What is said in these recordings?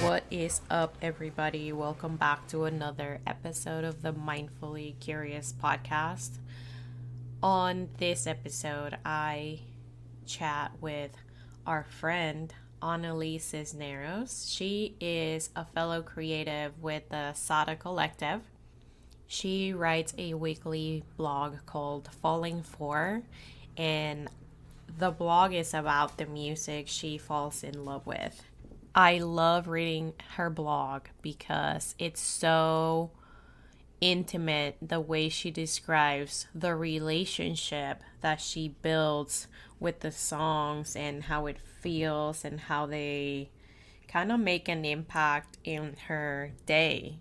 What is up, everybody? Welcome back to another episode of the Mindfully Curious podcast. On this episode, I chat with our friend Analise Sisneros. She is a fellow creative with the Sada collective. She writes a weekly blog called Falling For, and the blog is about the music she falls in love with. I love reading her blog because it's so intimate the way she describes the relationship that she builds with the songs and how it feels and how they kind of make an impact in her day.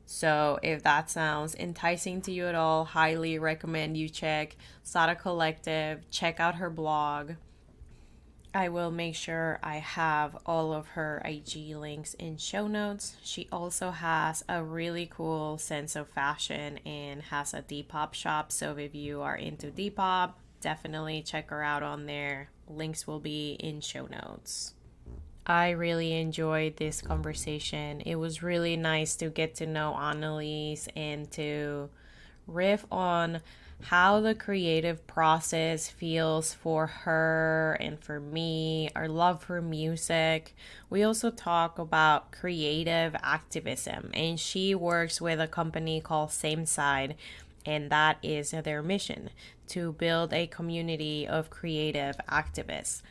So, if that sounds enticing to you at all, highly recommend you check Sada Collective, check out her blog. I will make sure I have all of her IG links in show notes. She also has a really cool sense of fashion and has a Depop shop. So if you are into Depop, definitely check her out on there. Links will be in show notes. I really enjoyed this conversation. It was really nice to get to know Annalise and to riff on how the creative process feels for her and for me, our love for music. We also talk about creative activism, and she works with a company called Same Side, and that is their mission to build a community of creative activists.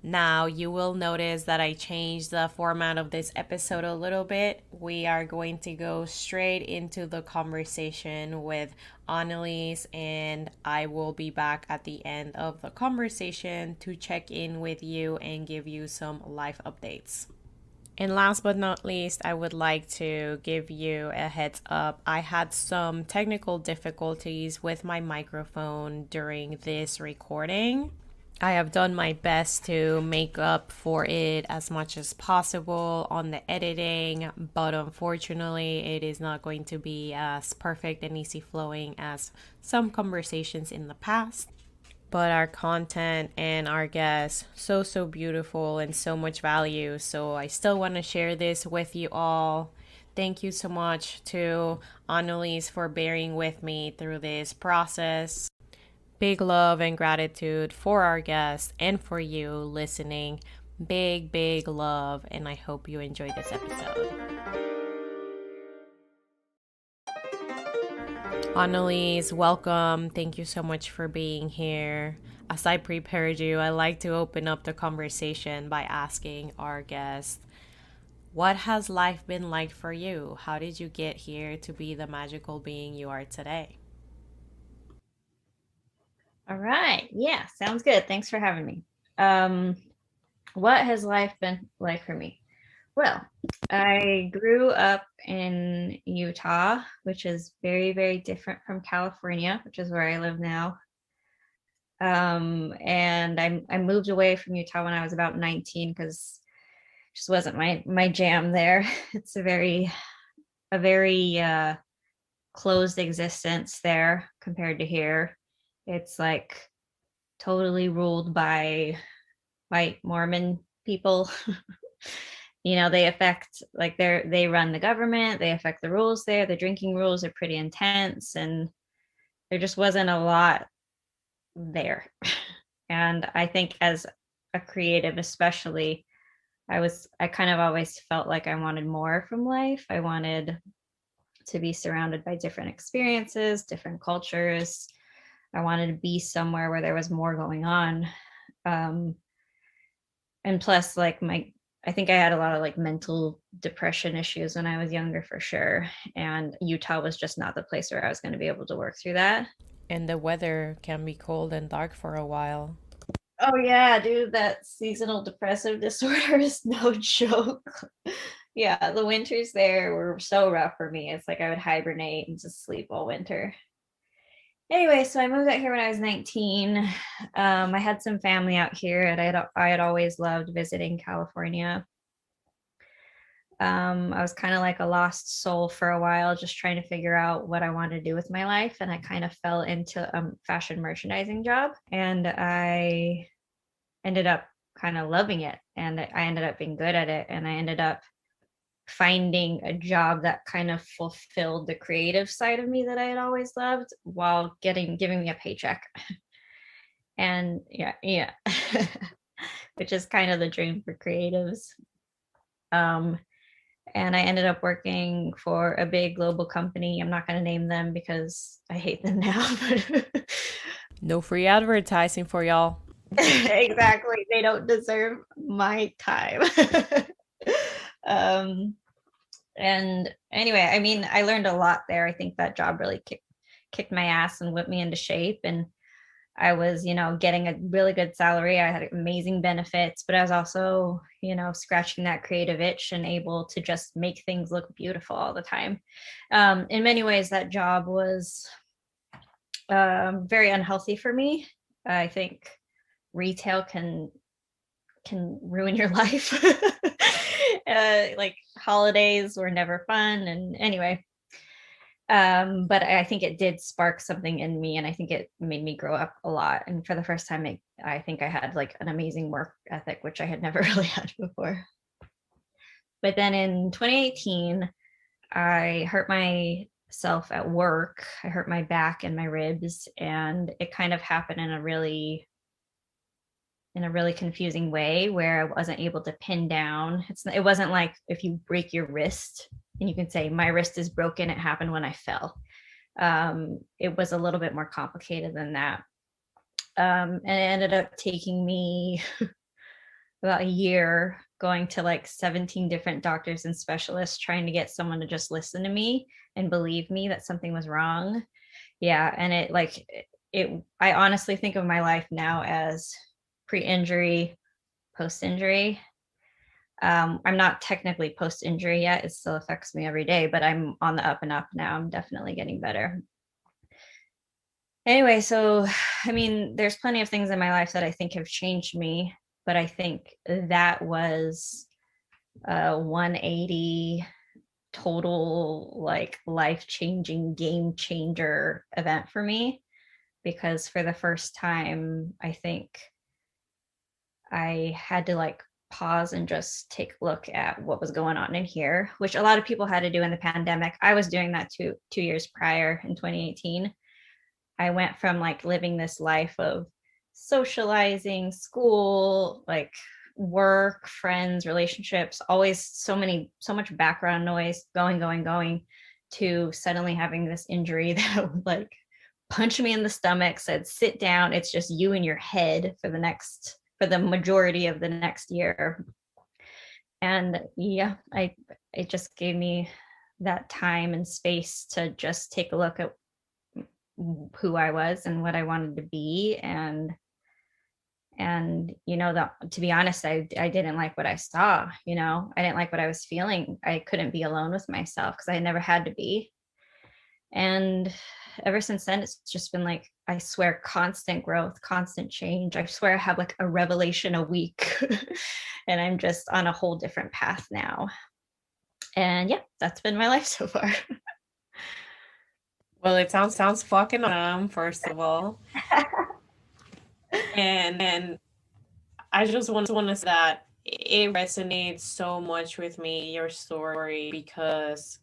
Now, you will notice that I changed the format of this episode a little bit. We are going to go straight into the conversation with Annalise, and I will be back at the end of the conversation to check in with you and give you some life updates. And last but not least, I would like to give you a heads up. I had some technical difficulties with my microphone during this recording. I have done my best to make up for it as much as possible on the editing, but unfortunately, it is not going to be as perfect and easy flowing as some conversations in the past. But our content and our guests, so beautiful and so much value. So I still want to share this with you all. Thank you so much to Annalise for bearing with me through this process. Big love and gratitude for our guests and for you listening. Big love, and I hope you enjoy this episode. Annalise, welcome. Thank you so much for being here. As I prepared you, I like to open up the conversation by asking our guests, what has life been like for you? How did you get here to be the magical being you are today? All right. Yeah, sounds good. Thanks for having me. What has life been like for me? Well, I grew up in Utah, which is very different from California, which is where I live now. And I moved away from Utah when I was about 19 because it just wasn't my jam there. It's a very closed existence there compared to here. It's like totally ruled by white Mormon people. They affect, like, they run the government, they affect the rules there. The drinking rules are pretty intense, and there just wasn't a lot there. And I think as a creative, especially, I kind of always felt like I wanted more from life. I wanted to be surrounded by different experiences, different cultures. I wanted to be somewhere where there was more going on. Um, and plus, like, I think I had a lot of like mental depression issues when I was younger, for sure. And Utah was just not the place where I was going to be able to work through that. And the weather can be cold and dark for a while. Oh yeah, dude, that seasonal depressive disorder is no joke. Yeah, the winters there were so rough for me. It's like I would hibernate and just sleep all winter. Anyway, so I moved out here when I was 19. I had some family out here, and I had always loved visiting California. I was kind of like a lost soul for a while, just trying to figure out what I wanted to do with my life. And I kind of fell into a fashion merchandising job. And I ended up kind of loving it, and I ended up being good at it, and I ended up finding a job that kind of fulfilled the creative side of me that I had always loved while giving me a paycheck. And yeah, which is kind of the dream for creatives. Um, and I ended up working for a big global company. I'm not going to name them because I hate them now. No free advertising for y'all. Exactly. They don't deserve my time. um, and anyway, I mean, I learned a lot there. I think that job really kicked my ass and whipped me into shape. And I was, getting a really good salary. I had amazing benefits, but I was also, scratching that creative itch and able to just make things look beautiful all the time. In many ways, that job was very unhealthy for me. I think retail can ruin your life. Like holidays were never fun, and anyway, but I think it did spark something in me, and I think it made me grow up a lot. And for the first time, I think I had like an amazing work ethic, which I had never really had before. But then in 2018, I hurt myself at work. I hurt my back and my ribs, and it kind of happened in a really confusing way where I wasn't able to pin down. It wasn't like if you break your wrist and you can say my wrist is broken, it happened when I fell. It was a little bit more complicated than that. And it ended up taking me about a year going to like 17 different doctors and specialists trying to get someone to just listen to me and believe me that something was wrong. Yeah. And I honestly think of my life now as pre-injury, post-injury. I'm not technically post-injury yet. It still affects me every day, but I'm on the up and up now. I'm definitely getting better. Anyway, so I mean, there's plenty of things in my life that I think have changed me, but I think that was a 180 total, like life-changing, game changer event for me, because for the first time, I think I had to like pause and just take a look at what was going on in here, which a lot of people had to do in the pandemic. I was doing that 2 years prior in 2018. I went from like living this life of socializing, school, like work, friends, relationships, always so much background noise going, to suddenly having this injury that would like punch me in the stomach, said, sit down. It's just you in your head for the majority of the next year. And yeah, it just gave me that time and space to just take a look at who I was and what I wanted to be. And that, to be honest, I didn't like what I saw. I didn't like what I was feeling. I couldn't be alone with myself because I never had to be. And ever since then, it's just been like, I swear, constant growth, constant change. I swear I have like a revelation a week and I'm just on a whole different path now. And yeah, that's been my life so far. Well, it sounds fucking first of all. And I just want to say that it resonates so much with me, your story, because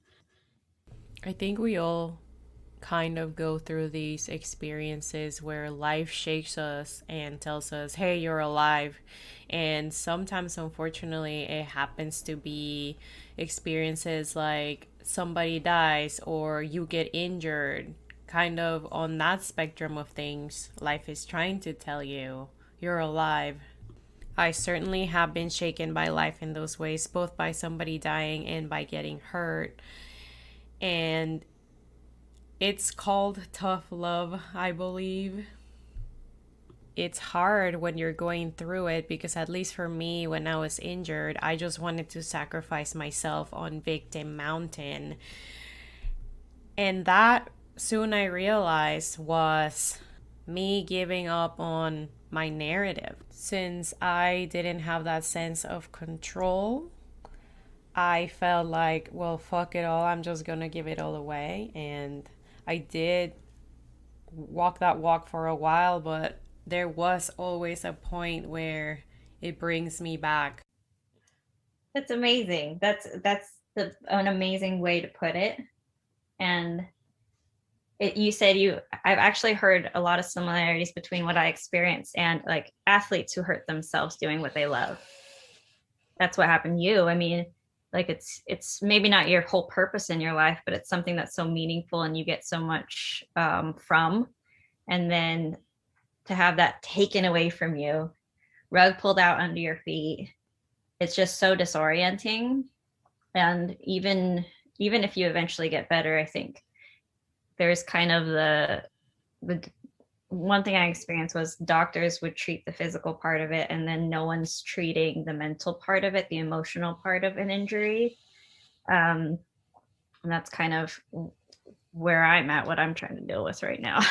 I think we all kind of go through these experiences where life shakes us and tells us, hey, you're alive. And sometimes, unfortunately, it happens to be experiences like somebody dies or you get injured. Kind of on that spectrum of things, life is trying to tell you you're alive. I certainly have been shaken by life in those ways, both by somebody dying and by getting hurt. And it's called tough love, I believe. It's hard when you're going through it because, at least for me, when I was injured, I just wanted to sacrifice myself on Victim Mountain. And that, soon I realized, was me giving up on my narrative. Since I didn't have that sense of control, I felt like, well, fuck it all. I'm just gonna give it all away. And I did walk that walk for a while, but there was always a point where It brings me back. That's amazing. An amazing way to put it. And you said I've actually heard a lot of similarities between what I experienced and like athletes who hurt themselves doing what they love. That's what happened to you. I mean, like it's maybe not your whole purpose in your life, but it's something that's so meaningful and you get so much from. And then to have that taken away from you, rug pulled out under your feet, it's just so disorienting. And even if you eventually get better, I think there's kind of the one thing I experienced was doctors would treat the physical part of it, and then no one's treating the mental part of it, the emotional part of an injury. And that's kind of where I'm at, what I'm trying to deal with right now.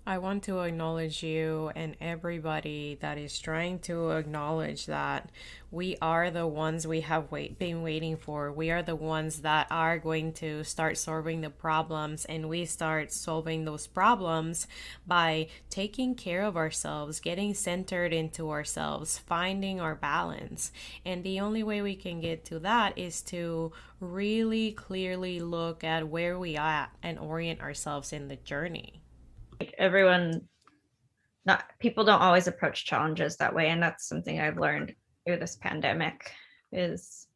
I want to acknowledge you and everybody that is trying to acknowledge that we are the ones we have been waiting for. We are the ones that are going to start solving the problems, and we start solving those problems by taking care of ourselves, getting centered into ourselves, finding our balance. And the only way we can get to that is to really clearly look at where we are at and orient ourselves in the journey. Everyone, not people don't always approach challenges that way, and that's something I've learned through this pandemic is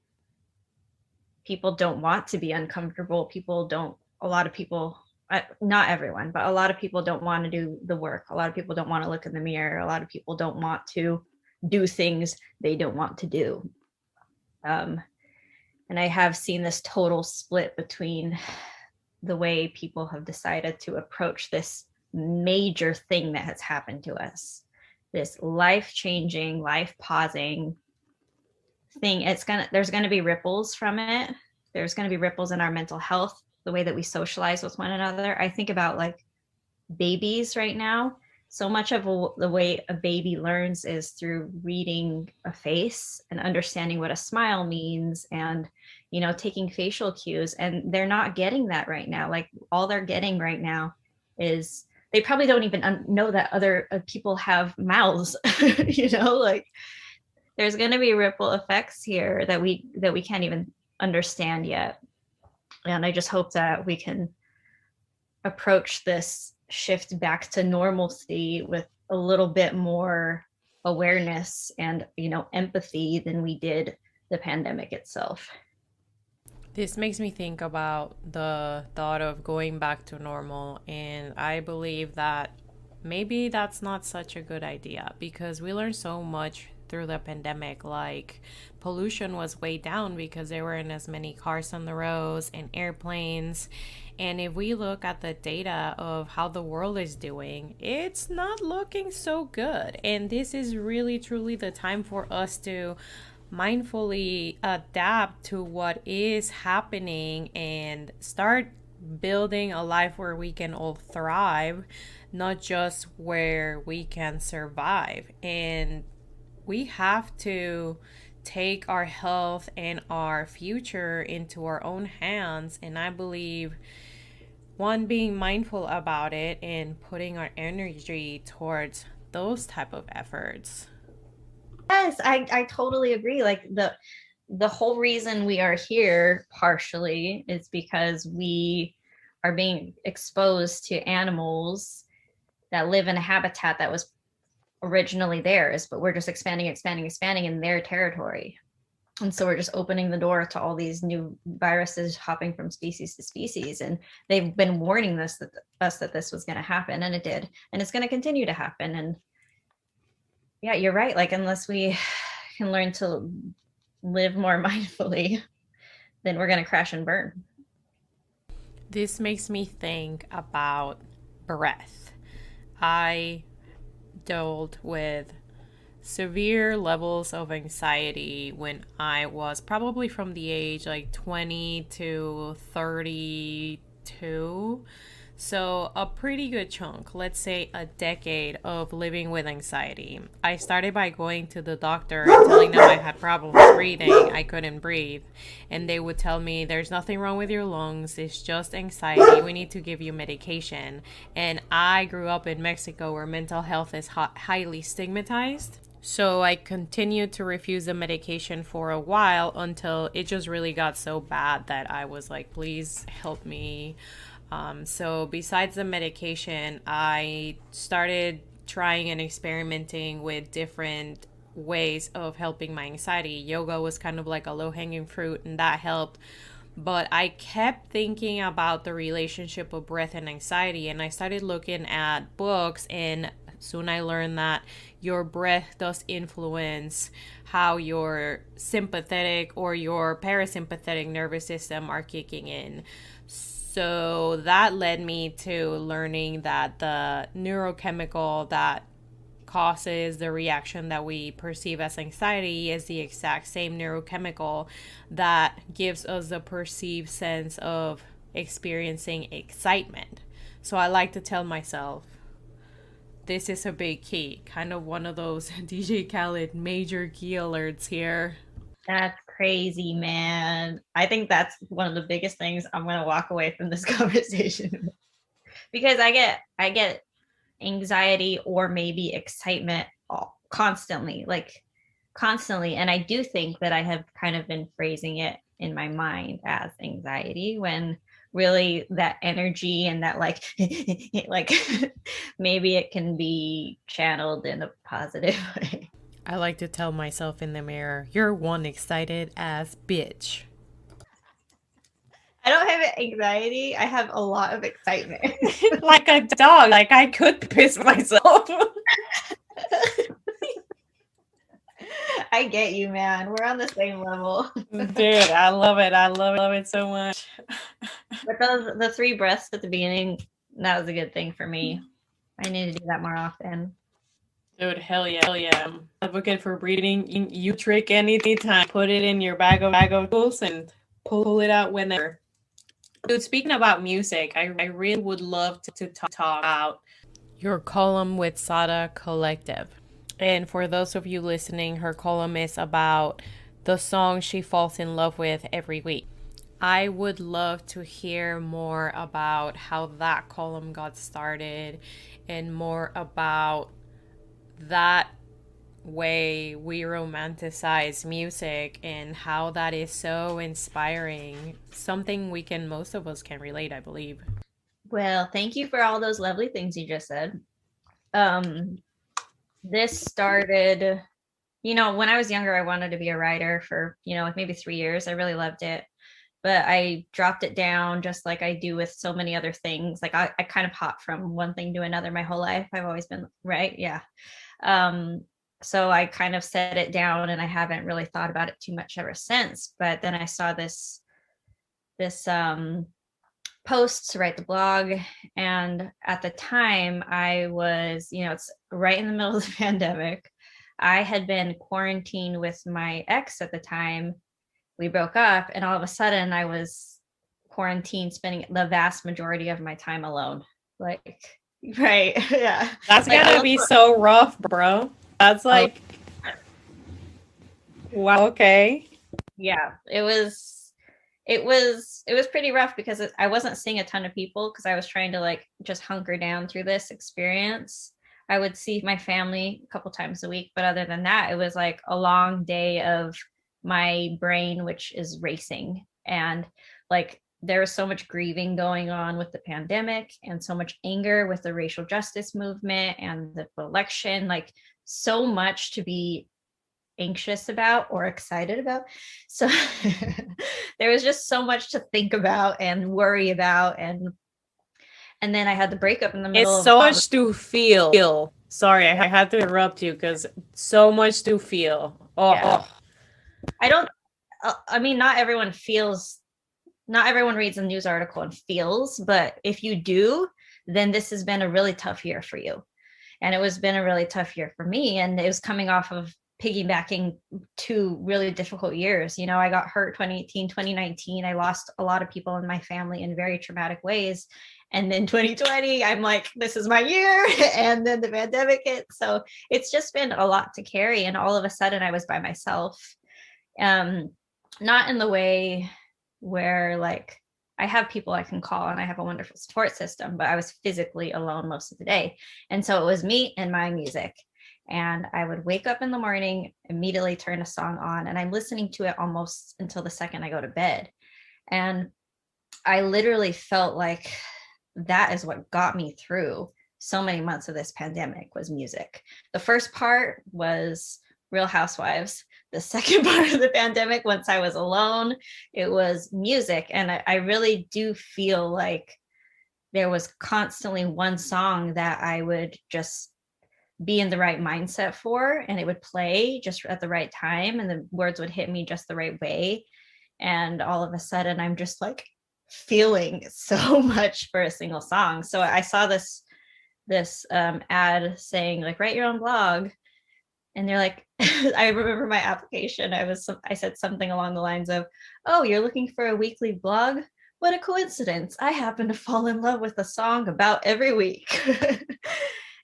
people don't want to be uncomfortable. People don't A lot of people, not everyone, but a lot of people don't want to do the work. A lot of people don't want to look in the mirror. A lot of people don't want to do things they don't want to do. And I have seen this total split between the way people have decided to approach this major thing that has happened to us, this life-changing, life-pausing thing. There's gonna be ripples from it. There's gonna be ripples in our mental health, the way that we socialize with one another. I think about like babies right now. So much of the way a baby learns is through reading a face and understanding what a smile means, and taking facial cues, and they're not getting that right now. Like all they're getting right now is they probably don't even know that other people have mouths. Like there's going to be ripple effects here that we can't even understand yet. And I just hope that we can approach this shift back to normalcy with a little bit more awareness and empathy than we did the pandemic itself. This makes me think about the thought of going back to normal, and I believe that maybe that's not such a good idea because we learned so much through the pandemic. Like pollution was way down because there weren't as many cars on the roads and airplanes. And if we look at the data of how the world is doing, it's not looking so good. And this is really truly the time for us to mindfully adapt to what is happening and start building a life where we can all thrive, not just where we can survive. And we have to take our health and our future into our own hands. And I believe being mindful about it and putting our energy towards those type of efforts. Yes, I totally agree. Like the whole reason we are here partially is because we are being exposed to animals that live in a habitat that was originally theirs, but we're just expanding in their territory. And so we're just opening the door to all these new viruses hopping from species to species. And they've been warning us that this was going to happen, and it did. And it's going to continue to happen. And yeah, you're right. Like, unless we can learn to live more mindfully, then we're going to crash and burn. This makes me think about breath. I dealt with severe levels of anxiety when I was probably from the age like 20 to 32. So a pretty good chunk, let's say a decade of living with anxiety. I started by going to the doctor and telling them I had problems breathing. I couldn't breathe. And they would tell me there's nothing wrong with your lungs. It's just anxiety. We need to give you medication. And I grew up in Mexico where mental health is highly stigmatized. So I continued to refuse the medication for a while until it just really got so bad that I was like, please help me. So besides the medication, I started trying and experimenting with different ways of helping my anxiety. Yoga was kind of like a low hanging fruit, and that helped. But I kept thinking about the relationship of breath and anxiety, and I started looking at books, and soon I learned that your breath does influence how your sympathetic or your parasympathetic nervous system are kicking in. So that led me to learning that the neurochemical that causes the reaction that we perceive as anxiety is the exact same neurochemical that gives us the perceived sense of experiencing excitement. So I like to tell myself, this is a big key, kind of one of those DJ Khaled major key alerts here. That's crazy, man. I think that's one of the biggest things I'm going to walk away from this conversation because I get anxiety or maybe excitement constantly, like constantly. And I do think that I have kind of been phrasing it in my mind as anxiety when really that energy and that like like maybe it can be channeled in a positive way. I like to tell myself in the mirror, you're one excited ass bitch. I don't have anxiety. I have a lot of excitement. Like a dog, like I could piss myself. I get you, man. We're on the same level. Dude, I love it. I love it so much. But the three breaths at the beginning, that was a good thing for me. I need to do that more often. Dude, hell yeah, hell yeah. I'm advocate for breathing. You trick anytime. Put it in your bag of tools and pull it out whenever. Dude, speaking about music, I really would love to talk about your column with Sada Collective. And for those of you listening, her column is about the song she falls in love with every week. I would love to hear more about how that column got started and more about that way we romanticize music and how that is so inspiring. Something we can, most of us can relate, I believe. Well, thank you for all those lovely things you just said. Um, this started, when I was younger, I wanted to be a writer for, like maybe 3 years. I really loved it. But I dropped it down just like I do with so many other things. Like I kind of hop from one thing to another my whole life. I've always been right. Yeah. Um, so I kind of set it down and I haven't really thought about it too much ever since. But then I saw this post to write the blog. And at the time I was, it's right in the middle of the pandemic. I had been quarantined with my ex at the time. We broke up, and all of a sudden I was quarantined, spending the vast majority of my time alone. Like, right. Yeah. That's Like, gotta be so rough, bro. That's like, wow, okay. yeah, it was pretty rough because I wasn't seeing a ton of people because I was trying to like just hunker down through this experience. I would see my family a couple times a week, but other than that, it was like a long day of my brain, which is racing. And like there was so much grieving going on with the pandemic and so much anger with the racial justice movement and the election, like so much to be anxious about or excited about. So there was just so much to think about and worry about. And then I had the breakup in the middle It's of so much to feel. Sorry, I had to interrupt you because so much to feel. Oh, yeah. I don't, I mean, not everyone reads a news article and feels, but if you do, then this has been a really tough year for you. And it was been a really tough year for me. And it was coming off of piggybacking 2 really difficult years. I got hurt 2018, 2019. I lost a lot of people in my family in very traumatic ways. And then 2020, I'm like, this is my year. And then the pandemic hit. So it's just been a lot to carry. And all of a sudden I was by myself. Not in the way where like I have people I can call and I have a wonderful support system, but I was physically alone most of the day. And so it was me and my music. And I would wake up in the morning, immediately turn a song on, and I'm listening to it almost until the second I go to bed. And I literally felt like that is what got me through so many months of this pandemic was music. The first part was Real Housewives. The second part of the pandemic, once I was alone, it was music. And I really do feel like there was constantly one song that I would just be in the right mindset for, and it would play just at the right time, and the words would hit me just the right way. And all of a sudden, I'm just like feeling so much for a single song. So I saw this ad saying like write your own blog, and they're like I remember my application, I said something along the lines of, oh, you're looking for a weekly blog, what a coincidence, I happen to fall in love with a song about every week.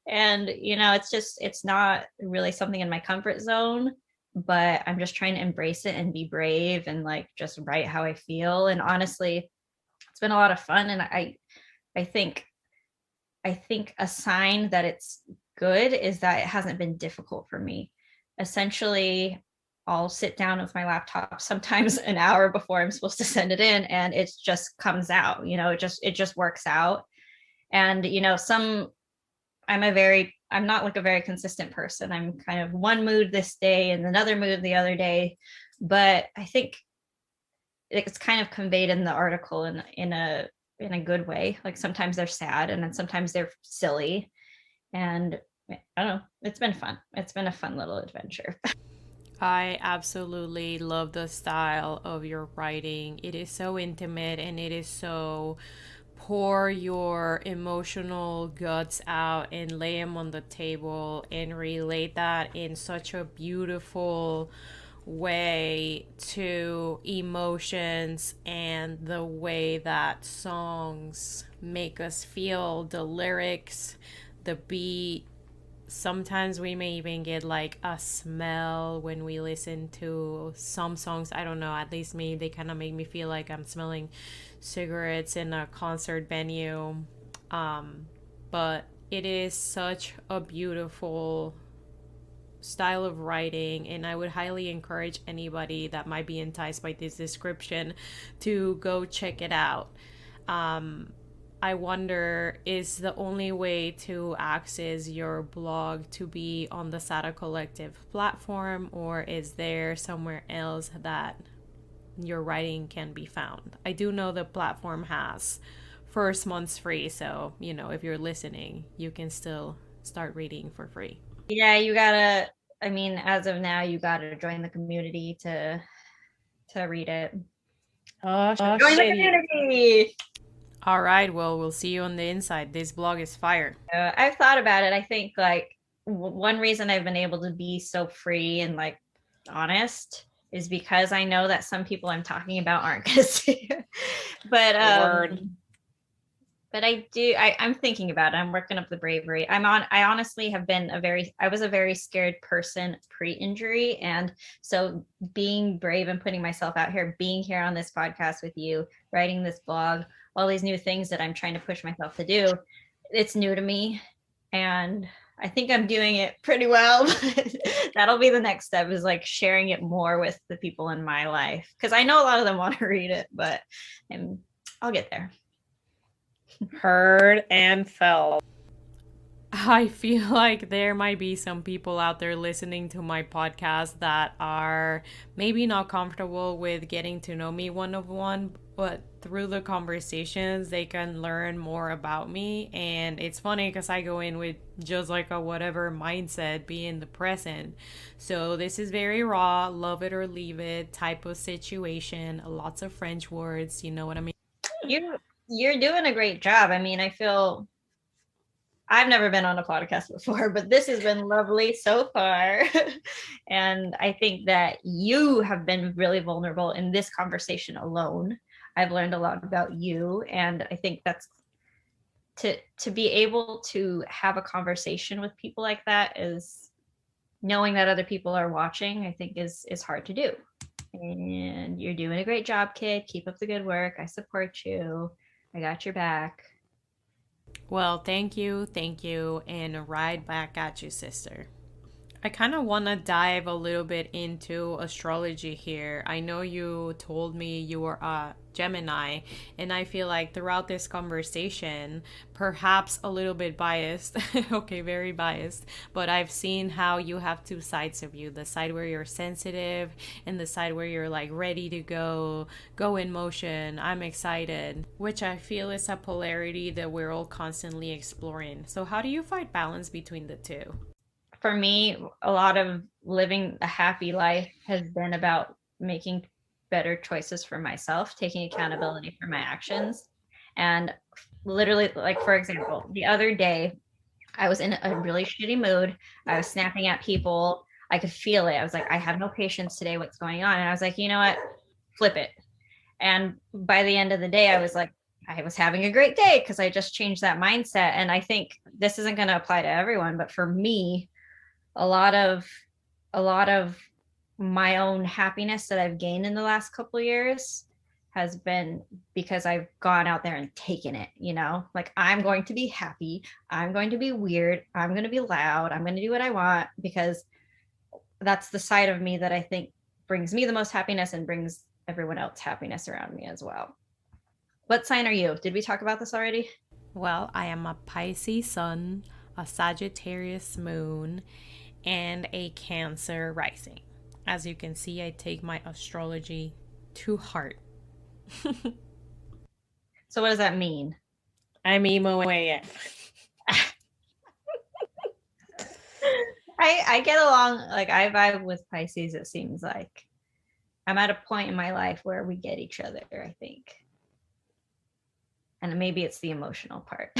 And it's not really something in my comfort zone, but I'm just trying to embrace it and be brave and like just write how I feel. And honestly, it's been a lot of fun. And I think a sign that it's good is that it hasn't been difficult for me. Essentially, I'll sit down with my laptop sometimes an hour before I'm supposed to send it in, and it just comes out. It just works out. And I'm not like a very consistent person. I'm kind of one mood this day and another mood the other day. But I think it's kind of conveyed in the article in a good way. Like sometimes they're sad and then sometimes they're silly. And I don't know. It's been fun. It's been a fun little adventure. I absolutely love the style of your writing. It is so intimate and it is so pour your emotional guts out and lay them on the table and relate that in such a beautiful way to emotions and the way that songs make us feel, the lyrics, the beat. Sometimes we may even get like a smell when we listen to some songs. I don't know, at least me, they kind of make me feel like I'm smelling cigarettes in a concert venue. But it is such a beautiful style of writing, and I would highly encourage anybody that might be enticed by this description to go check it out. I wonder, is the only way to access your blog to be on the Sada Collective platform, or is there somewhere else that your writing can be found? I do know the platform has first month's free, so if you're listening, you can still start reading for free. Yeah, as of now, you gotta join the community to read it. Oh, Join the community. All right, well, we'll see you on the inside. This blog is fire. I've thought about it. I think like one reason I've been able to be so free and like honest is because I know that some people I'm talking about aren't gonna see it. But Word. but I'm thinking about it. I'm working up the bravery. I honestly I was a very scared person pre-injury. And so being brave and putting myself out here, being here on this podcast with you, writing this blog, all these new things that I'm trying to push myself to do, it's new to me. And I think I'm doing it pretty well. That'll be the next step, is like sharing it more with the people in my life. Because I know a lot of them want to read it, but I'll get there. Heard and felt. I feel like there might be some people out there listening to my podcast that are maybe not comfortable with getting to know me one on one, but through the conversations, they can learn more about me. And it's funny because I go in with just like a whatever mindset, be in the present. So this is very raw, love it or leave it type of situation. Lots of French words, you know what I mean? You're doing a great job. I mean, I feel I've never been on a podcast before, but this has been lovely so far. And I think that you have been really vulnerable in this conversation alone. I've learned a lot about you. And I think that's to be able to have a conversation with people like that, is knowing that other people are watching, I think is hard to do. And you're doing a great job, kid. Keep up the good work. I support you. I got your back. Well, thank you, and right back at you, sister. I kind of want to dive a little bit into astrology here. I know you told me you were a Gemini, and I feel like throughout this conversation, perhaps a little bit biased, okay, very biased, but I've seen how you have two sides of you, the side where you're sensitive and the side where you're like ready to go in motion. I'm excited, which I feel is a polarity that we're all constantly exploring. So, how do you find balance between the two? For me, a lot of living a happy life has been about making better choices for myself, taking accountability for my actions. And literally, like, for example, the other day, I was in a really shitty mood. I was snapping at people. I could feel it. I was like, I have no patience today. What's going on? And I was like, you know what? Flip it. And by the end of the day, I was like, I was having a great day because I just changed that mindset. And I think this isn't going to apply to everyone, but for me, a lot of a lot of my own happiness that I've gained in the last couple of years has been because I've gone out there and taken it, like I'm going to be happy, I'm going to be weird, I'm going to be loud, I'm going to do what I want because that's the side of me that I think brings me the most happiness and brings everyone else happiness around me as well. What sign are you? Did we talk about this already? Well, I am a Pisces sun, a Sagittarius moon, and a Cancer rising. As you can see, I take my astrology to heart. So what does that mean? I'm emoing. I get along, like I vibe with Pisces. It seems like I'm at a point in my life where we get each other, I think. And maybe it's the emotional part.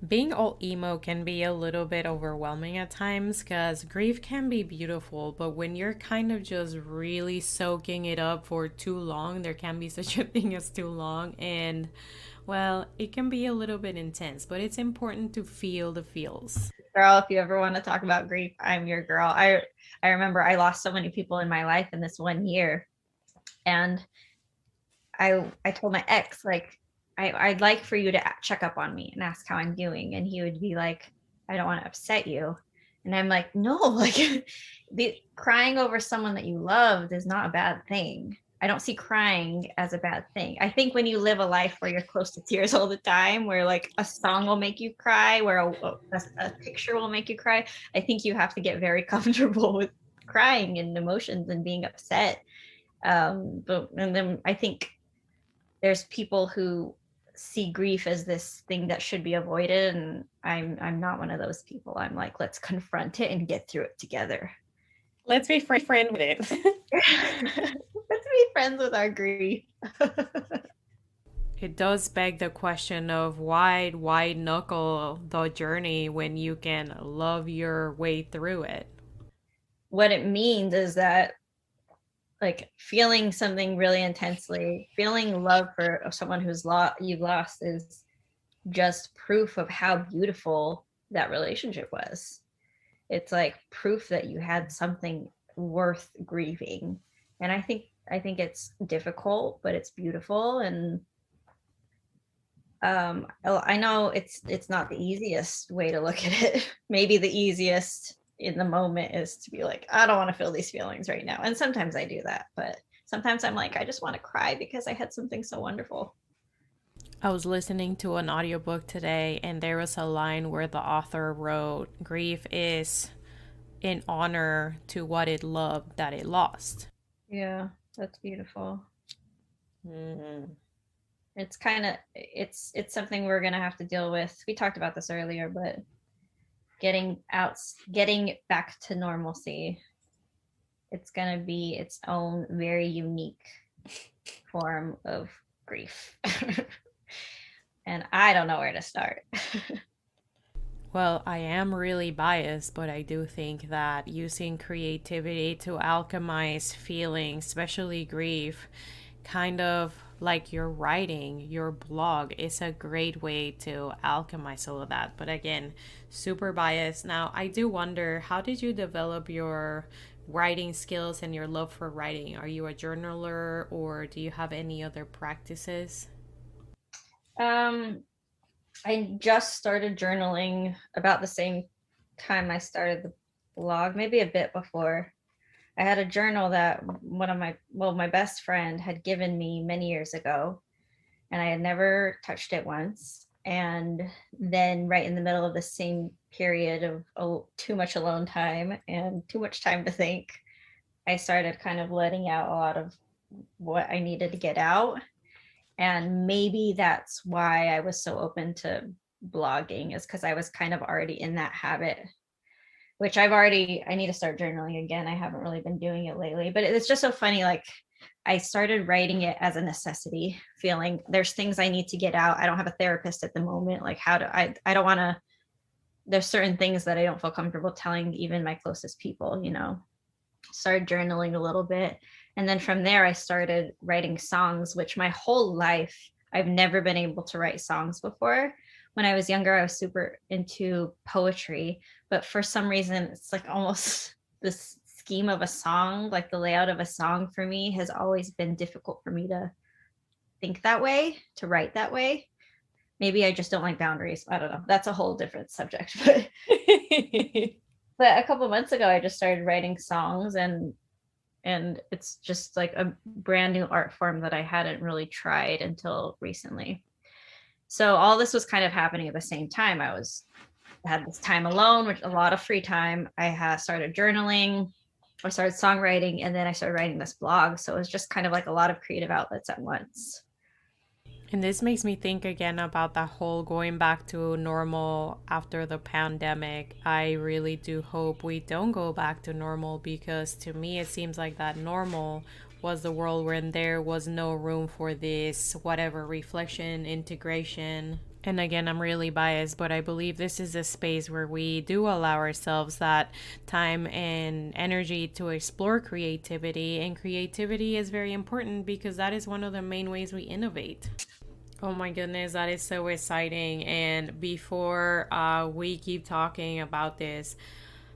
Being all emo can be a little bit overwhelming at times because grief can be beautiful, but when you're kind of just really soaking it up for too long, there can be such a thing as too long. And well, it can be a little bit intense, but it's important to feel the feels. Girl, if you ever want to talk about grief, I'm your girl. I remember I lost so many people in my life in this one year. And I told my ex, like, I'd like for you to check up on me and ask how I'm doing. And he would be like, I don't want to upset you. And I'm like, no, like crying over someone that you loved is not a bad thing. I don't see crying as a bad thing. I think when you live a life where you're close to tears all the time, where like a song will make you cry, where a picture will make you cry, I think you have to get very comfortable with crying and emotions and being upset. But and then I think there's people who see grief as this thing that should be avoided, and I'm not one of those people. I'm like, let's confront it and get through it together. Let's be friend with it. Let's be friends with our grief. It does beg the question of why white knuckle the journey when you can love your way through it. What it means is that, like, feeling something really intensely, feeling love for someone you've lost is just proof of how beautiful that relationship was. It's like proof that you had something worth grieving. And I think it's difficult, but it's beautiful. And I know it's not the easiest way to look at it. Maybe the easiest in the moment is to be like, I don't want to feel these feelings right now. And sometimes I do that, but sometimes I'm like, I just want to cry because I had something so wonderful. I was listening to an audiobook today and there was a line where the author wrote, grief is in honor to what it loved that it lost. Yeah, that's beautiful. Mm-hmm. It's kind of it's something we're gonna have to deal with. We talked about this earlier, but getting back to normalcy, it's gonna be its own very unique form of grief. And I don't know where to start. Well, I am really biased, but I do think that using creativity to alchemize feelings, especially grief, kind of like your writing, your blog, is a great way to alchemize all of that. But again, super biased. Now, I do wonder, how did you develop your writing skills and your love for writing? Are you a journaler or do you have any other practices? um I just started journaling about the same time I started blog, maybe a bit before. I had a journal that my best friend had given me many years ago, and I had never touched it once. And then, right in the middle of the same period of too much alone time and too much time to think, I started kind of letting out a lot of what I needed to get out. And maybe that's why I was so open to blogging, is because I was kind of already in that habit, which I need to start journaling again. I haven't really been doing it lately, but it's just so funny. Like, I started writing it as a necessity, feeling there's things I need to get out. I don't have a therapist at the moment. Like, I don't want to, there's certain things that I don't feel comfortable telling even my closest people, started journaling a little bit. And then from there, I started writing songs, which my whole life, I've never been able to write songs before. When I was younger, I was super into poetry, but for some reason, it's like almost this scheme of a song, like the layout of a song for me has always been difficult for me to think that way, to write that way. Maybe I just don't like boundaries. I don't know. That's a whole different subject. But a couple of months ago, I just started writing songs, and it's just like a brand new art form that I hadn't really tried until recently. So all this was kind of happening at the same time. I had this time alone, which a lot of free time. I started journaling, I started songwriting, and then I started writing this blog. So it was just kind of like a lot of creative outlets at once. And this makes me think again about that whole going back to normal after the pandemic. I really do hope we don't go back to normal, because to me it seems like that normal was the world when there was no room for this whatever reflection, integration. And again, I'm really biased, but I believe this is a space where we do allow ourselves that time and energy to explore creativity. And creativity is very important because that is one of the main ways we innovate. Oh my goodness, that is so exciting. And before we keep talking about this,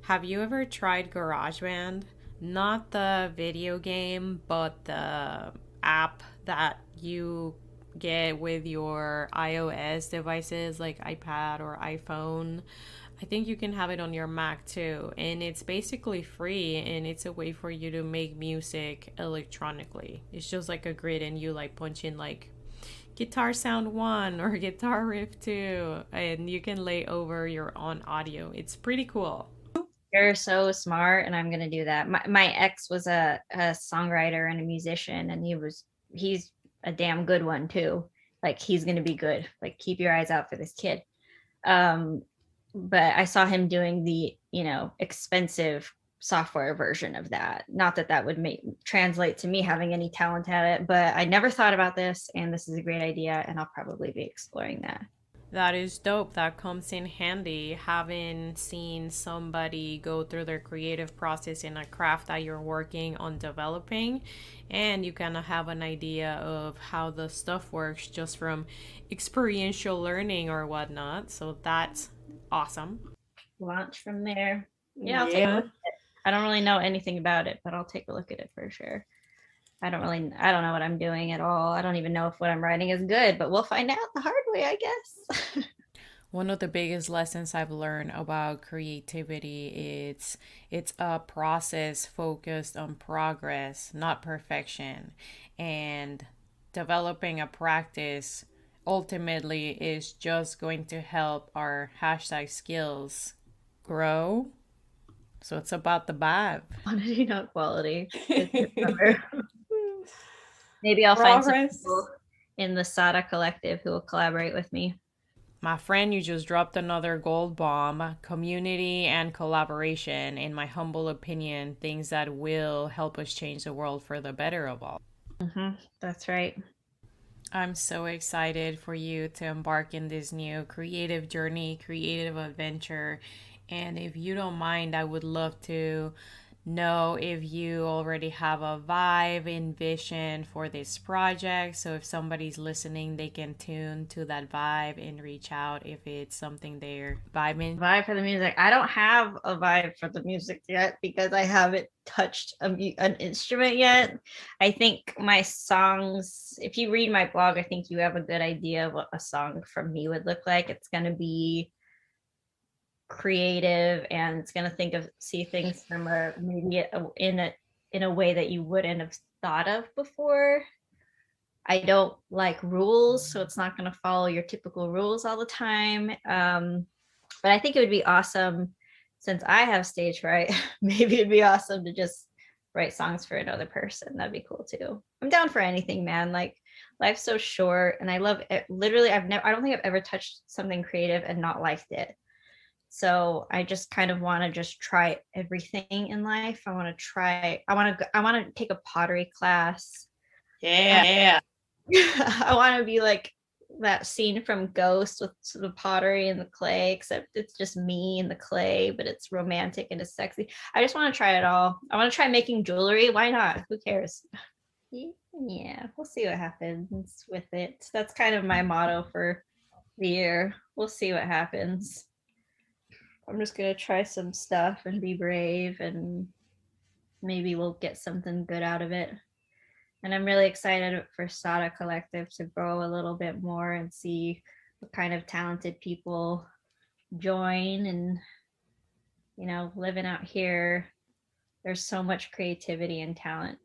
have you ever tried GarageBand? Not the video game, but the app that you get with your iOS devices like iPad or iPhone. I think you can have it on your Mac too. And it's basically free, and it's a way for you to make music electronically. It's just like a grid, and you like punch in like guitar sound 1 or guitar riff 2, and you can lay over your own audio. It's pretty cool. You're so smart, and I'm gonna do that. My ex was a songwriter and a musician, and he's a damn good one too. Like, he's gonna be good. Like, keep your eyes out for this kid. Um, but I saw him doing the expensive software version of that. Not that that would translate to me having any talent at it, but I never thought about this, and this is a great idea, and I'll probably be exploring that. That is dope. That comes in handy. Having seen somebody go through their creative process in a craft that you're working on developing, and you kind of have an idea of how the stuff works just from experiential learning or whatnot. So that's awesome. Launch from there. Yeah, I'll take a Yeah. look at it. I don't really know anything about it, but I'll take a look at it for sure. I don't know what I'm doing at all. I don't even know if what I'm writing is good, but we'll find out the hard way, I guess. One of the biggest lessons I've learned about creativity is it's a process focused on progress, not perfection. And developing a practice ultimately is just going to help our hashtag skills grow. So it's about the vibe. Quantity, not quality. Maybe I'll find some people Progress. in the Sada collective who will collaborate with me. My friend, you just dropped another gold bomb. Community and collaboration, in my humble opinion, things that will help us change the world for the better of all. That's right. I'm so excited for you to embark in this new creative journey, creative adventure. And if you don't mind, I would love to know if you already have a vibe and vision for this project. So if somebody's listening, they can tune to that vibe and reach out if it's something they're vibing. Vibe for the music. I don't have a vibe for the music yet because I haven't touched an instrument yet. I think my songs, if you read my blog, I think you have a good idea of what a song from me would look like. It's going to be creative, and it's going to see things from in a way that you wouldn't have thought of before. I don't like rules, so it's not going to follow your typical rules all the time. But I think it would be awesome, since I have stage fright, maybe it'd be awesome to just write songs for another person. That'd be cool too. I'm down for anything, man. Like, life's so short, and I love it. Literally, I don't think I've ever touched something creative and not liked it. So I just kind of want to just try everything in life. I want to take a pottery class. Yeah. I want to be like that scene from Ghost with the pottery and the clay, except it's just me and the clay, but it's romantic and it's sexy. I just want to try it all. I want to try making jewelry. Why not? Who cares? Yeah, we'll see what happens with it. That's kind of my motto for the year. We'll see what happens. I'm just gonna try some stuff and be brave, and maybe we'll get something good out of it. And I'm really excited for Sada Collective to grow a little bit more and see what kind of talented people join. And, living out here, there's so much creativity and talent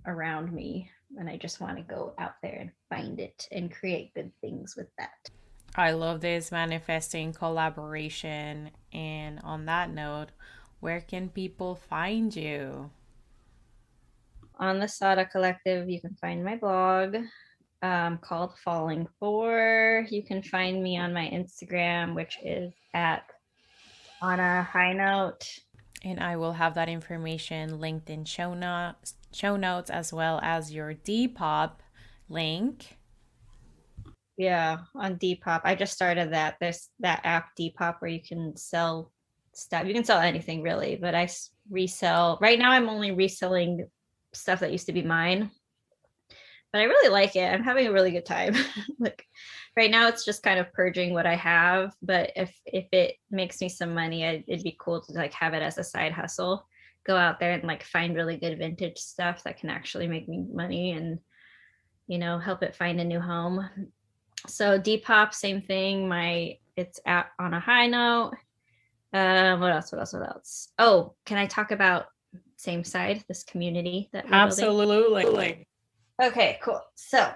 around me. And I just want to go out there and find it and create good things with that. I love this manifesting collaboration. And on that note, where can people find you? On the Sada Collective, you can find my blog called Falling For. You can find me on my Instagram, which is at On a High Note. And I will have that information linked in show notes, as well as your Depop link. Yeah, on Depop. I just started that. There's that app Depop where you can sell stuff. You can sell anything really, but I resell. Right now I'm only reselling stuff that used to be mine. But I really like it. I'm having a really good time. Like, right now it's just kind of purging what I have, but if it makes me some money, it'd be cool to like have it as a side hustle. Go out there and like find really good vintage stuff that can actually make me money, and help it find a new home. So Depop, same thing. It's at On a High Note. What else? Oh, can I talk about Same Side, this community that we're Absolutely. Building? Okay, cool. So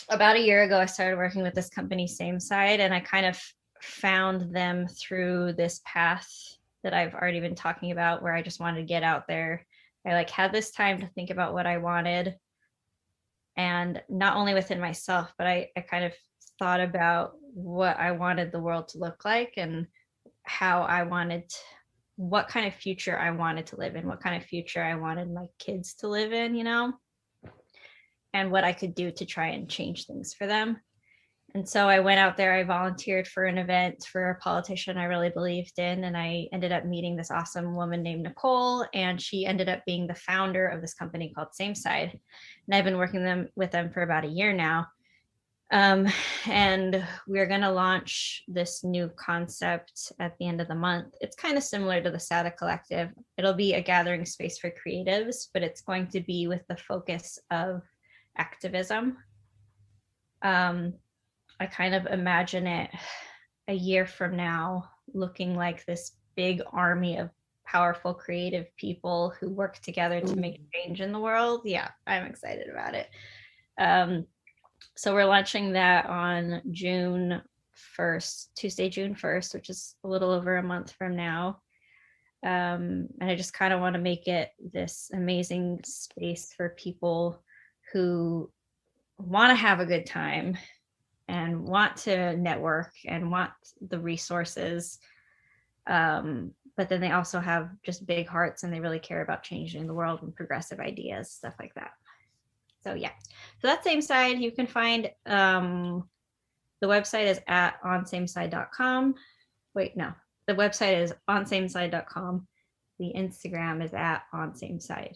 about a year ago, I started working with this company, Same Side, and I kind of found them through this path that I've already been talking about, where I just wanted to get out there. I like had this time to think about what I wanted, and not only within myself, but I kind of thought about what I wanted the world to look like, and what kind of future I wanted to live in, what kind of future I wanted my kids to live in, and what I could do to try and change things for them. And so I went out there, I volunteered for an event for a politician I really believed in, and I ended up meeting this awesome woman named Nicole, and she ended up being the founder of this company called Same Side. And I've been working with them for about a year now. And we're going to launch this new concept at the end of the month. It's kind of similar to the Sada Collective. It'll be a gathering space for creatives, but it's going to be with the focus of activism. I kind of imagine it a year from now looking like this big army of powerful, creative people who work together to make change in the world. Yeah, I'm excited about it. So we're launching that on June 1st, Tuesday, June 1st, which is a little over a month from now. And I just kind of want to make it this amazing space for people who want to have a good time and want to network and want the resources. But then they also have just big hearts, and they really care about changing the world and progressive ideas, stuff like that. So yeah, so that Same Side, you can find the website is at onsameside.com. Wait, no, the website is onsameside.com. The Instagram is at onsameside.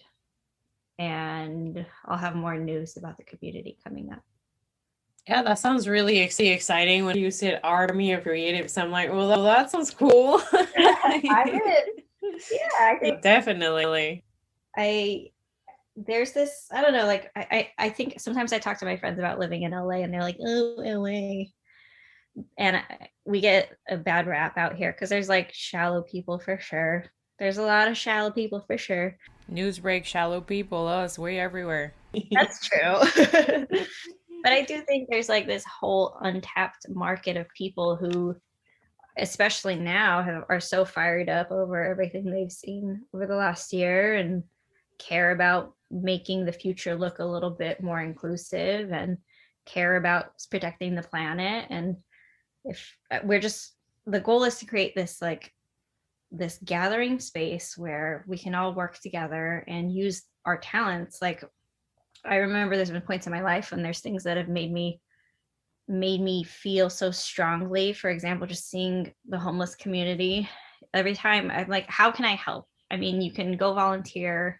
And I'll have more news about the community coming up. Yeah, that sounds really exciting when you said army of creatives. I'm like, well, that sounds cool. I think definitely. There's this, I don't know, like I think sometimes I talk to my friends about living in LA, and they're like, oh, LA. And we get a bad rap out here because there's like shallow people for sure. There's a lot of shallow people for sure. Newsbreak, shallow people, us, we're everywhere. That's true. But I do think there's like this whole untapped market of people who, especially now, are so fired up over everything they've seen over the last year and care about making the future look a little bit more inclusive and care about protecting the planet. And if we're just, the goal is to create this like this gathering space where we can all work together and use our talents. Like, I remember there's been points in my life when there's things that have made me feel so strongly. For example, just seeing the homeless community. Every time I'm like, how can I help? I mean, you can go volunteer,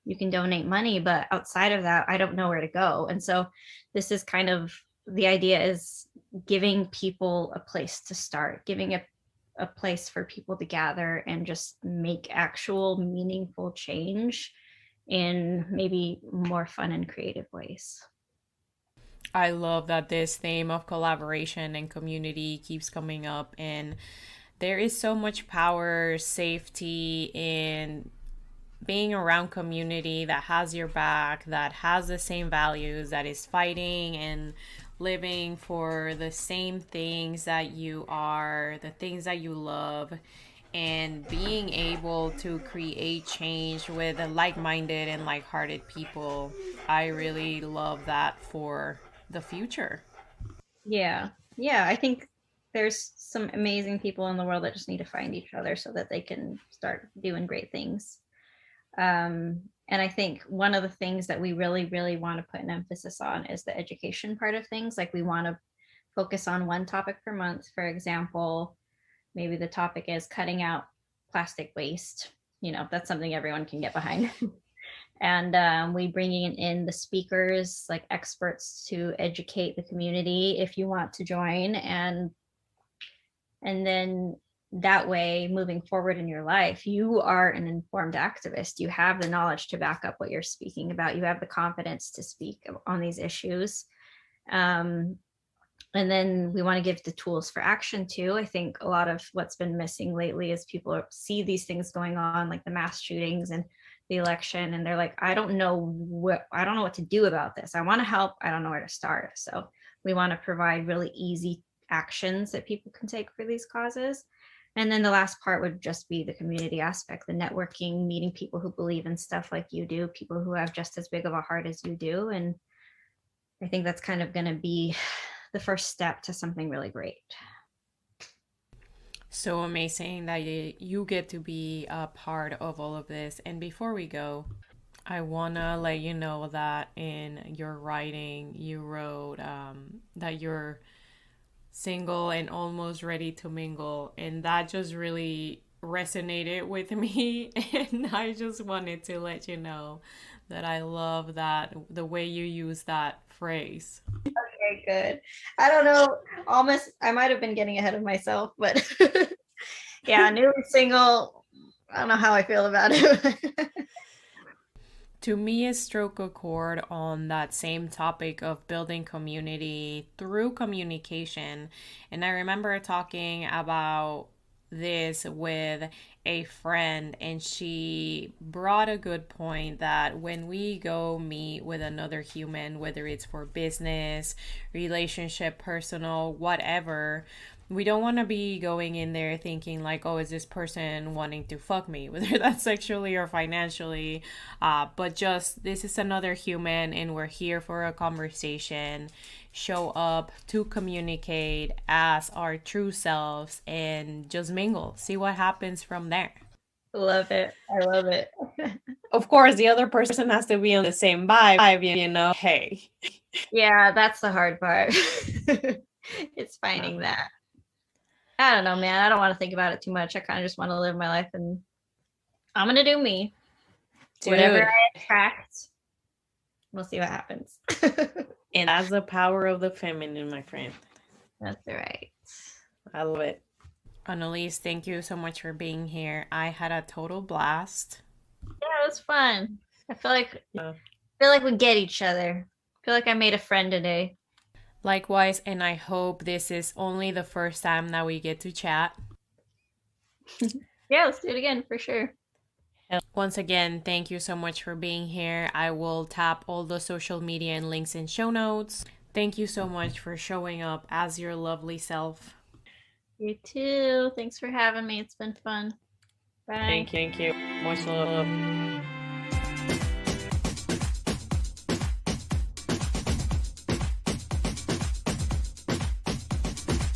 you can donate money, but outside of that, I don't know where to go. And so this is kind of the idea, is giving people a place to start, giving a place for people to gather and just make actual meaningful change in maybe more fun and creative ways. I love that this theme of collaboration and community keeps coming up, and there is so much power, safety in being around community that has your back, that has the same values, that is fighting and living for the same things that you are, the things that you love, and being able to create change with like-minded and like-hearted people. I really love that for the future. Yeah. Yeah. I think there's some amazing people in the world that just need to find each other so that they can start doing great things. And I think one of the things that we really, really want to put an emphasis on is the education part of things. Like, we want to focus on one topic per month. For example, maybe the topic is cutting out plastic waste. That's something everyone can get behind. And we bringing in the speakers, like experts, to educate the community if you want to join. And then that way, moving forward in your life, you are an informed activist. You have the knowledge to back up what you're speaking about. You have the confidence to speak on these issues. um, and then we want to give the tools for action too. I think a lot of what's been missing lately is people see these things going on, like the mass shootings and the election, and they're like, I don't know what to do about this. I want to help, I don't know where to start. So we want to provide really easy actions that people can take for these causes. And then the last part would just be the community aspect, the networking, meeting people who believe in stuff like you do, people who have just as big of a heart as you do. And I think that's kind of going to be the first step to something really great. So amazing that you get to be a part of all of this. And before we go, I want to let you know that in your writing, you wrote that you're single and almost ready to mingle. And that just really resonated with me. And I just wanted to let you know that I love that, the way you use that phrase. Okay, good. I don't know. Almost, I might have been getting ahead of myself, but yeah, new and single. I don't know how I feel about it. To me, a stroke a chord on that same topic of building community through communication. And I remember talking about this with a friend, and she brought a good point that when we go meet with another human, whether it's for business, relationship, personal, whatever, we don't want to be going in there thinking like, oh, is this person wanting to fuck me, whether that's sexually or financially, but just, this is another human and we're here for a conversation. Show up to communicate as our true selves and just mingle, see what happens from there. Love it. I love it. Of course, the other person has to be on the same vibe, Hey. Yeah, that's the hard part. It's finding that. I don't know, man. I don't want to think about it too much. I kind of just want to live my life, and I'm going to do me. Dude. Whatever I attract, we'll see what happens. And that's the power of the feminine, my friend. That's right. I love it. Analise, thank you so much for being here. I had a total blast. Yeah, it was fun. I feel like we get each other. I feel like I made a friend today. Likewise, and I hope this is only the first time that we get to chat. Yeah, let's do it again for sure. Once again, thank you so much for being here. I will tap all the social media and links in show notes. Thank you so much for showing up as your lovely self. You too. Thanks for having me. It's been fun. Bye. Thank you. Much love.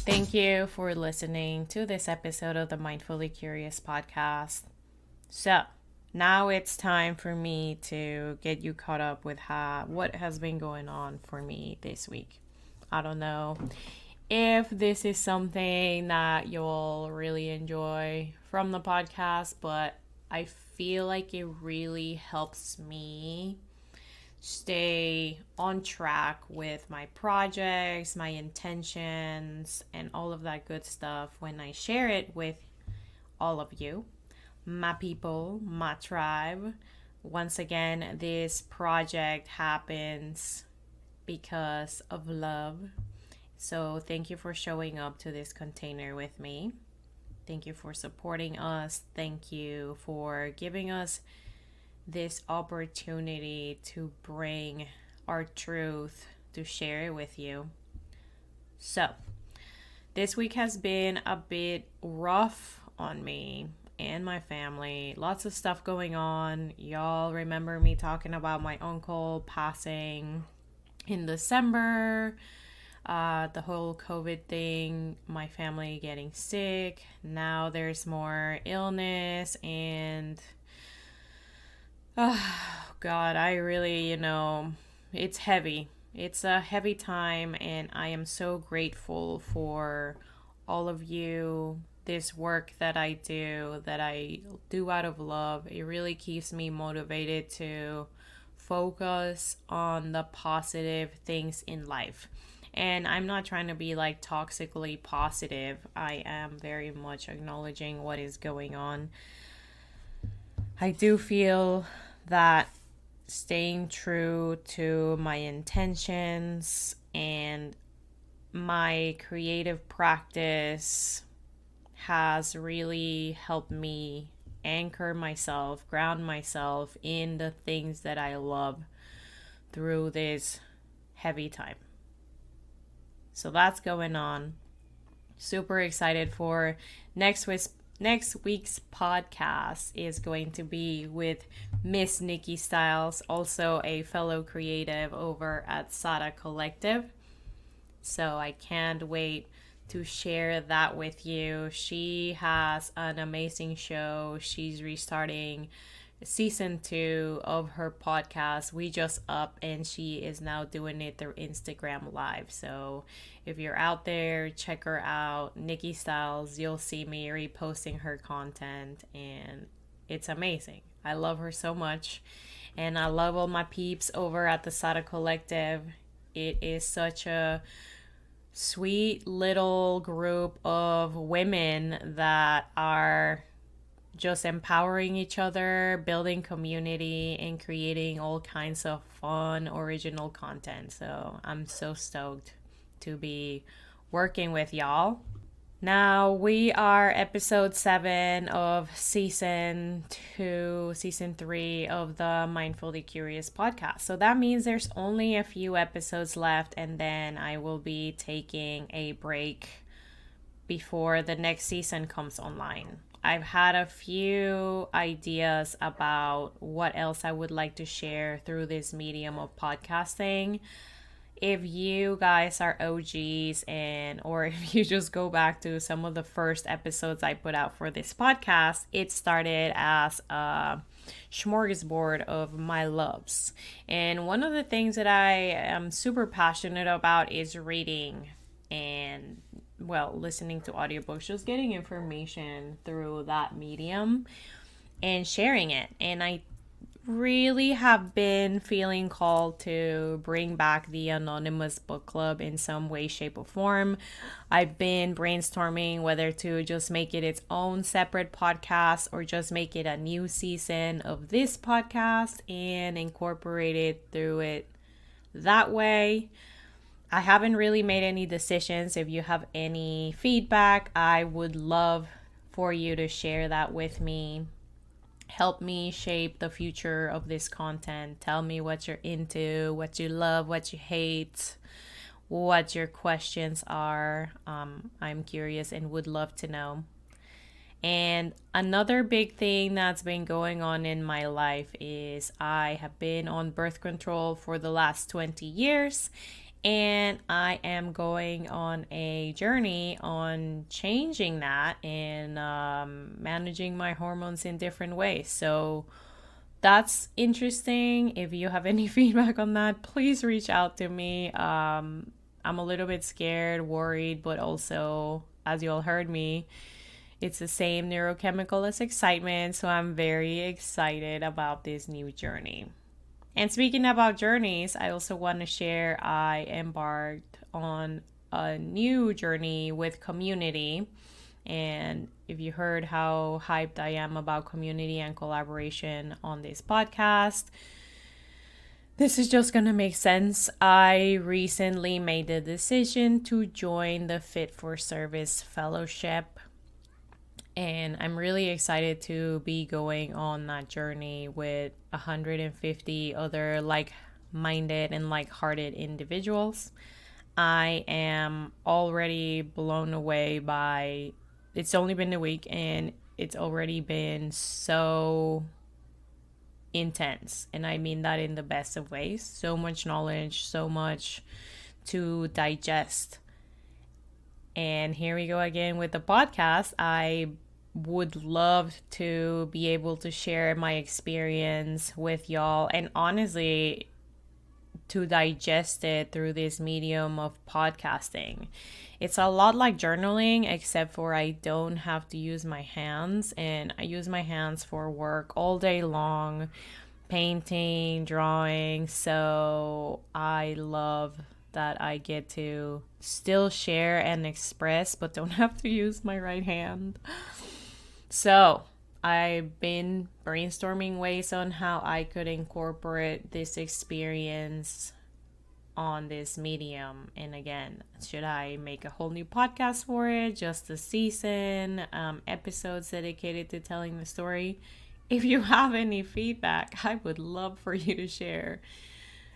Thank you for listening to this episode of the Mindfully Curious podcast. So, now it's time for me to get you caught up with what has been going on for me this week. I don't know if this is something that you'll really enjoy from the podcast, but I feel like it really helps me stay on track with my projects, my intentions, and all of that good stuff when I share it with all of you, my people, my tribe. Once again, this project happens because of love. So, thank you for showing up to this container with me. Thank you for supporting us. Thank you for giving us this opportunity to bring our truth, to share it with you. So, this week has been a bit rough on me and my family. Lots of stuff going on. Y'all remember me talking about my uncle passing in December, the whole COVID thing, my family getting sick. Now there's more illness and oh, God, I really, it's heavy. It's a heavy time, and I am so grateful for all of you. This work that I do out of love. It really keeps me motivated to focus on the positive things in life. And I'm not trying to be like toxically positive. I am very much acknowledging what is going on. I do feel that staying true to my intentions and my creative practice has really helped me anchor myself, ground myself in the things that I love through this heavy time. So that's going on. Super excited for next week's podcast is going to be with Miss Nikki Styles, also a fellow creative over at Sada Collective. So I can't wait to share that with you. She has an amazing show. She's restarting season 2 of her podcast. We just up, and she is now doing it through Instagram Live. So if you're out there, check her out, Nikki Styles. You'll see me reposting her content, and it's amazing. I love her so much, and I love all my peeps over at the Sada Collective. It is such a sweet little group of women that are just empowering each other, building community, and creating all kinds of fun, original content. So I'm so stoked to be working with y'all. Now we are episode 7 of season 3 of the Mindfully Curious podcast. So that means there's only a few episodes left, and then I will be taking a break before the next season comes online. I've had a few ideas about what else I would like to share through this medium of podcasting. If you guys are OGs or if you just go back to some of the first episodes I put out for this podcast, it started as a smorgasbord of my loves. And one of the things that I am super passionate about is reading and listening to audiobooks, just getting information through that medium and sharing it. And I really have been feeling called to bring back the anonymous book club in some way, shape, or form. I've been brainstorming whether to just make it its own separate podcast or just make it a new season of this podcast and incorporate it through it that way. I haven't really made any decisions. If you have any feedback, I would love for you to share that with me. Help me shape the future of this content. Tell me what you're into, what you love, what you hate, what your questions are. I'm curious and would love to know. And another big thing that's been going on in my life is I have been on birth control for the last 20 years, and I am going on a journey on changing that and managing my hormones in different ways. So that's interesting. If you have any feedback on that, please reach out to me. I'm a little bit scared, worried, but also, as you all heard me, it's the same neurochemical as excitement. So I'm very excited about this new journey. And speaking about journeys, I also want to share I embarked on a new journey with community. And if you heard how hyped I am about community and collaboration on this podcast, this is just going to make sense. I recently made the decision to join the Fit for Service Fellowship. And I'm really excited to be going on that journey with 150 other like minded and like hearted individuals. I am already blown away by it's only been a week and it's already been so intense. And I mean that in the best of ways. So much knowledge, so much to digest. And here we go again with the podcast. I would love to be able to share my experience with y'all and honestly to digest it through this medium of podcasting. It's a lot like journaling, except for I don't have to use my hands, and I use my hands for work all day long, painting, drawing. So I love that I get to still share and express, but don't have to use my right hand. So I've been brainstorming ways on how I could incorporate this experience on this medium. And again, should I make a whole new podcast for it? Just a season, episodes dedicated to telling the story? If you have any feedback, I would love for you to share.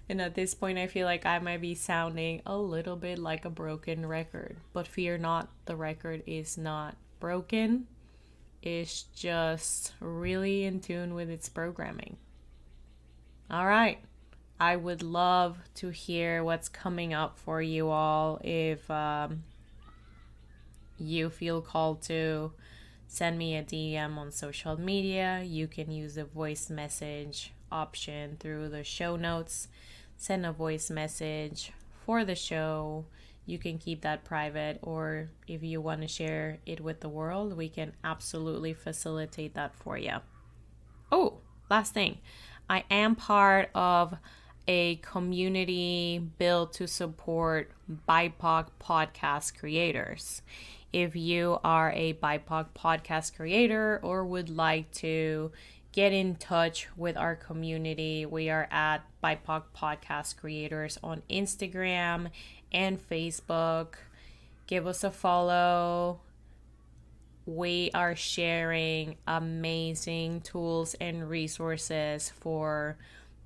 And at this point, I feel like I might be sounding a little bit like a broken record. But fear not, the record is not broken. It's just really in tune with its programming. All right. I would love to hear what's coming up for you all. If you feel called to send me a DM on social media, you can use the voice message option through the show notes. Send a voice message for the show. You can keep that private, or if you want to share it with the world, we can absolutely facilitate that for you. Oh, last thing. I am part of a community built to support BIPOC podcast creators. If you are a BIPOC podcast creator or would like to get in touch with our community, we are at BIPOC Podcast Creators on Instagram and Facebook. Give us a follow. We are sharing amazing tools and resources for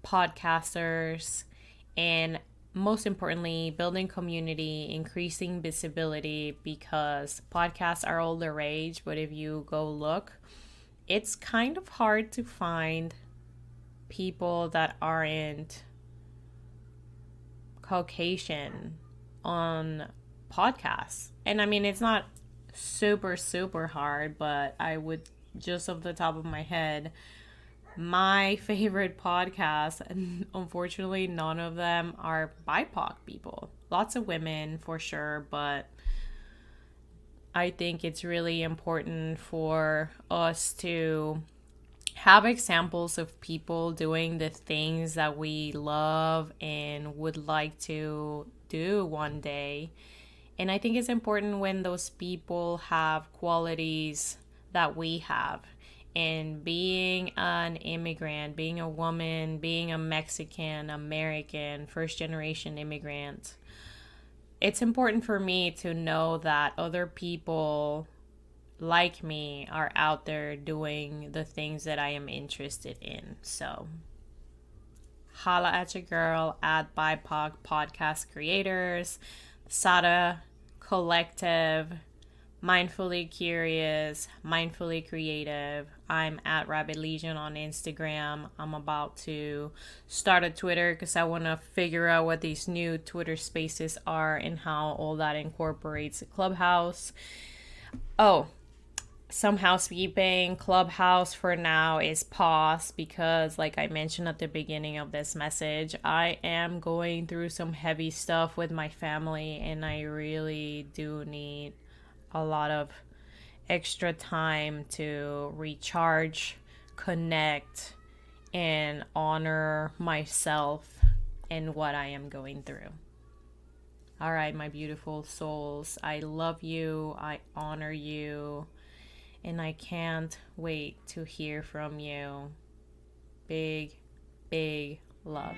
podcasters, and most importantly, building community, increasing visibility, because podcasts are all the rage. But if you go look, it's kind of hard to find people that aren't Caucasian on podcasts. And I mean, it's not super hard, but I would just off the top of my head, my favorite podcasts, and unfortunately none of them are BIPOC people. Lots of women for sure, but I think it's really important for us to have examples of people doing the things that we love and would like to do one day. And I think it's important when those people have qualities that we have. And being an immigrant, being a woman, being a Mexican, American, first generation immigrant, it's important for me to know that other people like me are out there doing the things that I am interested in. So holla at your girl at BIPOC Podcast Creators, Sada Collective, Mindfully Curious, Mindfully Creative. I'm at Rabbit Legion on Instagram. I'm about to start a Twitter because I want to figure out what these new Twitter spaces are and how all that incorporates Clubhouse. Oh, some housekeeping. Clubhouse for now is paused because, like I mentioned at the beginning of this message, I am going through some heavy stuff with my family and I really do need a lot of extra time to recharge, connect, and honor myself and what I am going through. All right, my beautiful souls, I love you, I honor you, and I can't wait to hear from you. Big, big love.